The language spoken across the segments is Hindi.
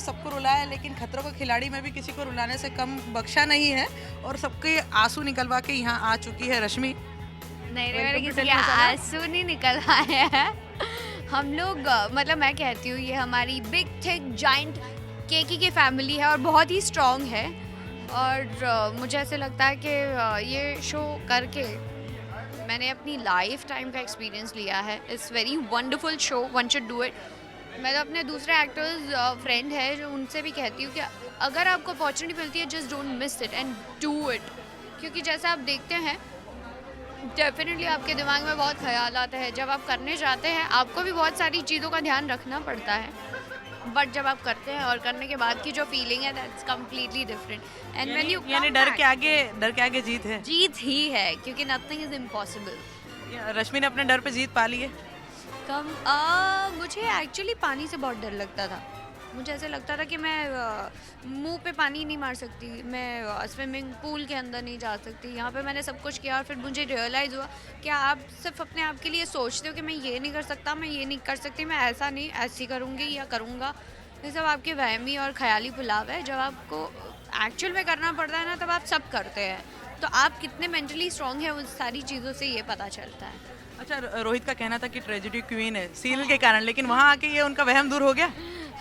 सबको रुलाया, लेकिन खतरों के खिलाड़ी में भी किसी को रुलाने से कम बख्शा नहीं है और सबके आंसू निकलवा के यहाँ आ चुकी है रश्मि। नहीं रे, Welcome मेरे to किसी के टेलीमसाला। आंसू नहीं निकल आए हैं। हम लोग मतलब मैं कहती हूँ ये हमारी बिग थिक जाइंट केकी की फैमिली है और बहुत ही स्ट्रॉन्ग है। और मुझे ऐसे लगता है कि ये शो करके मैंने अपनी लाइफ टाइम का एक्सपीरियंस लिया है। It's very wonderful show, one should do it. मैं तो अपने दूसरे एक्टर्स फ्रेंड है जो उनसे भी कहती हूँ कि अगर आपको अपॉर्चुनिटी मिलती है just don't miss it and do it. क्योंकि जैसा आप देखते हैं डेफिनेटली आपके दिमाग में बहुत ख्याल आता है। जब आप करने जाते हैं आपको भी बहुत सारी चीज़ों का ध्यान रखना पड़ता है, बट जब आप करते हैं और करने के बाद की जो फीलिंग है that's completely different. And when you यानी डर के आगे जीत है। जीत ही है, क्योंकि नथिंग इज इम्पॉसिबल। रश्मि ने अपने डर पे जीत पा ली है। मुझे एक्चुअली पानी से बहुत डर लगता था। मुझे ऐसे लगता था कि मैं मुंह पे पानी नहीं मार सकती, मैं स्विमिंग पूल के अंदर नहीं जा सकती। यहाँ पे मैंने सब कुछ किया और फिर मुझे रियलाइज़ हुआ कि आप सिर्फ अपने आप के लिए सोचते हो कि मैं ये नहीं कर सकता, मैं ये नहीं कर सकती, मैं ऐसा नहीं ऐसी करूँगी या करूँगा। ये सब आपके वहमी और ख्याली पुलाव है। जब आपको एक्चुअल में करना पड़ता है ना तब आप सब करते हैं। तो आप कितने मेंटली स्ट्रॉन्ग हैं उन सारी चीज़ों से ये पता चलता है। अच्छा, रोहित का कहना था कि ट्रेजेडी क्वीन है सीरियल के कारण, लेकिन वहाँ आके ये उनका वहम दूर हो गया।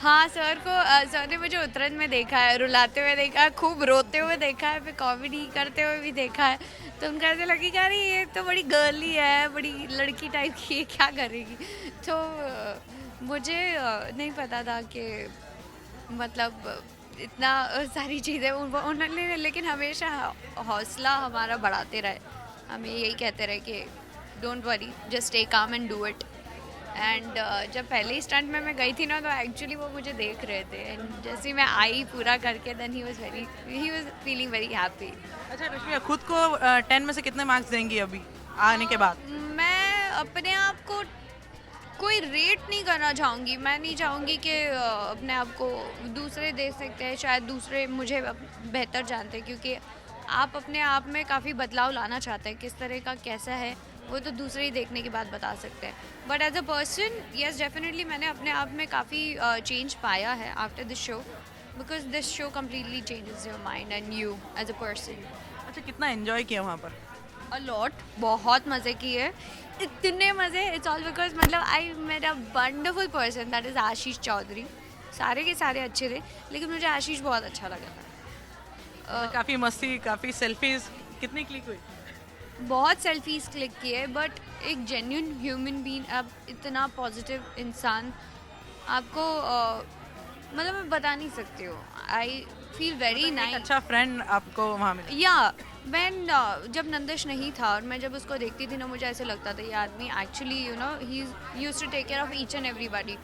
हाँ, सर ने मुझे उतरन में देखा है, रुलाते हुए देखा है, खूब रोते हुए देखा है, फिर कॉमेडी करते हुए भी देखा है। तो उनको ऐसे लगी कि अरे ये तो बड़ी गर्ली है, बड़ी लड़की टाइप की है, क्या करेगी। तो मुझे नहीं पता था कि मतलब इतना सारी चीज़ें उन्होंने, लेकिन हमेशा हौसला हमारा बढ़ाते रहे। हमें यही कहते रहे कि don't worry, just stay calm and do it. And जब पहले ही स्टंट में मैं गई थी ना तो एक्चुअली वो मुझे देख रहे थे एंड जैसे ही मैं आई पूरा करके then he was feeling very happy. अच्छा रश्मि, खुद को 10 में से कितने मार्क्स देंगी अभी आने के बाद? मैं अपने आप को कोई रेट नहीं करना चाहूँगी। मैं नहीं चाहूँगी कि अपने आप को दूसरे दे सकते हैं, शायद दूसरे मुझे बेहतर जानते हैं, क्योंकि आप अपने आप में काफ़ी बदलाव लाना चाहते हैं। किस तरह का कैसा है वो तो दूसरे ही देखने के बाद बता सकते हैं। But as a person yes definitely मैंने अपने आप में काफ़ी चेंज पाया है after this show, because this show completely changes your mind and you as a person. अच्छा, कितना एंजॉय किया वहाँ पर? अ लॉट, बहुत मज़े किए, इतने मज़े। इट्स ऑल बिकॉज मतलब I met a wonderful person that is Ashish Chaudhary. सारे के सारे अच्छे थे लेकिन मुझे आशीष बहुत अच्छा लगा था। काफ़ी मस्ती, काफ़ी सेल्फीज, कितनी क्लिक हुई? बहुत सेल्फीज क्लिक किए, बट एक जेन्युइन ह्यूमन बीइंग, अब इतना पॉजिटिव इंसान आपको मतलब मैं बता नहीं सकती हूँ। आई फील वेरी एक नाइस। अच्छा फ्रेंड आपको वहाँ मिला। या मैं जब नंदिश नहीं था और मैं जब उसको देखती थी ना मुझे ऐसे लगता था ये आदमी actually you know he used to take care of each and everybody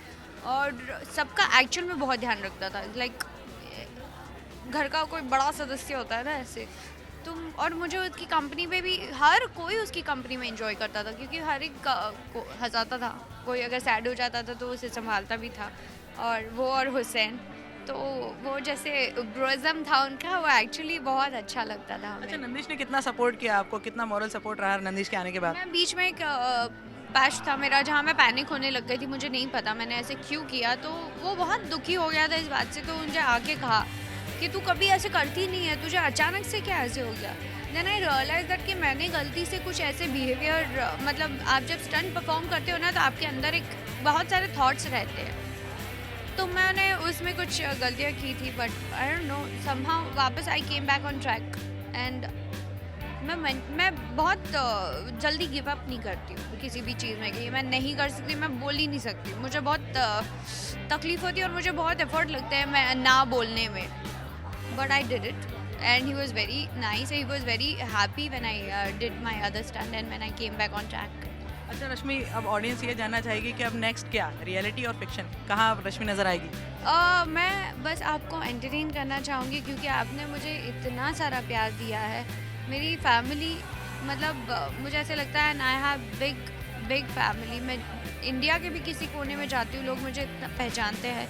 और सबका एक्चुअल में बहुत ध्यान रखता था। लाइक घर का कोई बड़ा सदस्य होता है ना ऐसे तुम। और मुझे उसकी कंपनी में भी हर कोई उसकी कंपनी में एंजॉय करता था, क्योंकि हर एक को हंसाता था। कोई अगर सैड हो जाता था तो उसे संभालता भी था। और वो और हुसैन तो वो जैसे ब्रोज़म था उनका, वो एक्चुअली बहुत अच्छा लगता था अच्छा, हमें। नंदिश ने कितना सपोर्ट किया आपको, कितना मॉरल सपोर्ट रहा नंदिश के आने के बाद? मैं बीच में एक पैच था मेरा जहाँ मैं पैनिक होने लग गई थी, मुझे नहीं पता मैंने ऐसे क्यों किया। तो वो बहुत दुखी हो गया था इस बात से, तो मुझे आके कहा कि तू कभी ऐसे करती नहीं है, तुझे अचानक से क्या ऐसे हो गया। देन आई रियलाइज दैट कि मैंने गलती से कुछ ऐसे बिहेवियर, मतलब आप जब स्टंट परफॉर्म करते हो ना तो आपके अंदर एक बहुत सारे थॉट्स रहते हैं। तो मैंने उसमें कुछ गलतियाँ की थी, but I don't know somehow वापस I came back on track. And मैं बहुत जल्दी गिव अप नहीं करती हूँ किसी भी चीज़ में कि मैं नहीं कर सकती, मैं बोल ही नहीं सकती। मुझे बहुत तकलीफ़ होती है और मुझे बहुत एफर्ट लगता है मैं ना बोलने में, but I did it and he was very nice, he was very happy when I did my other stunt and when I came back on track. अच्छा रश्मि, अब ऑडियंस ये जानना चाहेगी कि अब नेक्स्ट क्या, रियलिटी और फिक्शन, कहाँ अब रश्मि नजर आएगी? मैं बस आपको एंटरटेन करना चाहूँगी क्योंकि आपने मुझे इतना सारा प्यार दिया है। मेरी फैमिली मतलब मुझे ऐसे लगता है आई हैव बिग फैमिली। मैं इंडिया के भी किसी कोने में जाती हूँ लोग मुझे इतना पहचानते हैं।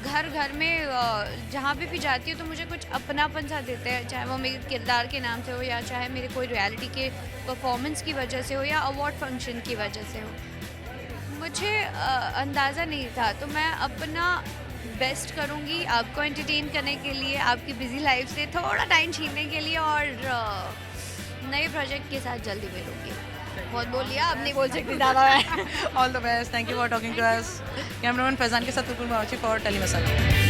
घर घर में जहाँ पे भी जाती हूँ तो मुझे कुछ अपनापन सा देते हैं, चाहे वो मेरे किरदार के नाम से हो या चाहे मेरे कोई रियलिटी के परफॉर्मेंस की वजह से हो या अवार्ड फंक्शन की वजह से हो। मुझे अंदाज़ा नहीं था, तो मैं अपना बेस्ट करूँगी आपको एंटरटेन करने के लिए, आपकी बिजी लाइफ से थोड़ा टाइम छीनने के लिए, और नए प्रोजेक्ट के साथ जल्दी मिलूंगी। बहुत बोल लिया, अब नहीं बोल सकती ज़्यादा मैं। All the best, thank you for talking to us. Cameraman Faizan के साथ तुकुर मावची फॉर टेली मसाला।